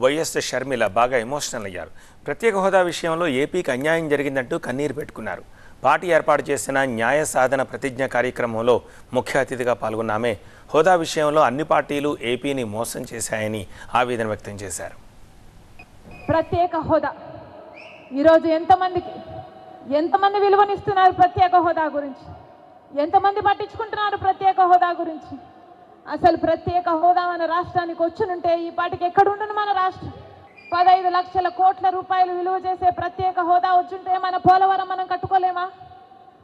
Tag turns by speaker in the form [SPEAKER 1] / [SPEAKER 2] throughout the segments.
[SPEAKER 1] YS Sharmila బాగా emotional అయ్యారు. ప్రత్యేక హోదా విషయంలో ఏపీకి అన్యాయం జరిగిందంటూ కన్నీరు పెట్టుకున్నారు. పార్టీ ఏర్పాటు చేసిన న్యాయ సాధన ప్రతిజ్ఞ కార్యక్రమంలో ముఖ్య అతిథిగా పాల్గొన్న ఆమె హోదా విషయంలో అన్ని పార్టీలు ఏపీని మోసం చేశాయని ఆవేదన వ్యక్తం చేశారు.
[SPEAKER 2] ప్రత్యేక హోదా ఈరోజు ఎంతమంది విలువనిస్తున్నారు? ప్రత్యేక హోదా గురించి ఎంతమంది పట్టించుకుంటున్నారు? ప్రత్యేక హోదా గురించి అసలు ప్రత్యేక హోదా మన రాష్ట్రానికి వచ్చునుంటే ఈ పాటికి ఎక్కడుండును మన రాష్ట్రం? 15 లక్షల కోట్ల రూపాయలు విలువ చేసే ప్రత్యేక హోదా వచ్చుంటే మన పోలవరం మనం కట్టుకోలేమా?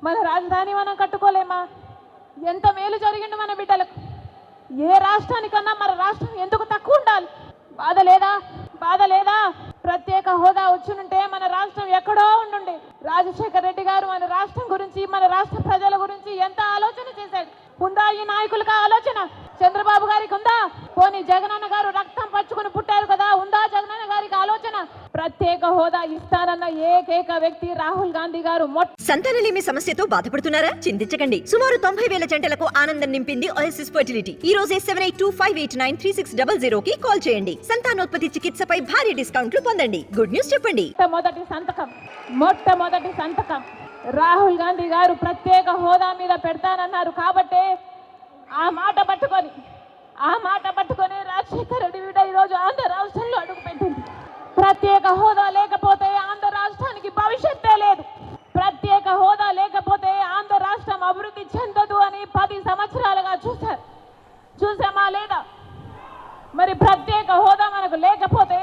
[SPEAKER 2] మన రాజధాని మనం కట్టుకోలేమా? ఎంత మేలు జరిగిండు మన బిడ్డలకు. ఏ రాష్ట్రానికన్నా మన రాష్ట్రం ఎందుకు తక్కువ ఉండాలి? బాధ లేదా? ప్రత్యేక హోదా వచ్చునుంటే మన రాష్ట్రం ఎక్కడో ఉండుండే. రాజశేఖర రెడ్డి గారు మన రాష్ట్రం గురించి, మన రాష్ట్ర ప్రజల గురించి ఎంత ఆలోచన చేశాడు. ఉందా ఈ నాయకులకు ఆలోచన? చంద్రబాబు గారికి ఉందా? పోనీ జగనన్న గారు రక్తం పచ్చుకుని పుట్టారు కదా, ఉందా జగనన్న గారికి ఆలోచన? ప్రత్యేక హోదా ఇస్తారన్న ఏకైక వ్యక్తి రాహుల్ గాంధీ గారు.
[SPEAKER 3] సంతానలేమి సమస్యతో బాధపడుతున్నారా? చింతించకండి. సుమారు 90,000 జంటలకు ఆనందం నింపింది ఓఎస్ఎస్ ఫర్టిలిటీ. ఈ రోజే 7825893600 కి కాల్ చేయండి. సంతానోత్పత్తి చికిత్సపై భారీ డిస్కౌంట్లు పొందండి. గుడ్ న్యూస్ చెప్పండి.
[SPEAKER 2] మొట్టమొదటి సంతకం రాహుల్ గాంధీ గారు ప్రత్యేక హోదా మీద పెడతానన్నారు కాబట్టి ఆ మాట పట్టుకొని రాజశేఖర రెడ్డి బిడ్డ ఈరోజు ఆంధ్ర రాష్ట్రంలో అడుగుపెట్టింది. ప్రత్యేక హోదా లేకపోతే ఆంధ్ర రాష్ట్రానికి భవిష్యత్తే లేదు. ప్రత్యేక హోదా లేకపోతే ఆంధ్ర రాష్ట్రం అభివృద్ధి చెందదు అని 10 సంవత్సరాలుగా చూసామా లేదా? మరి ప్రత్యేక హోదా మనకు లేకపోతే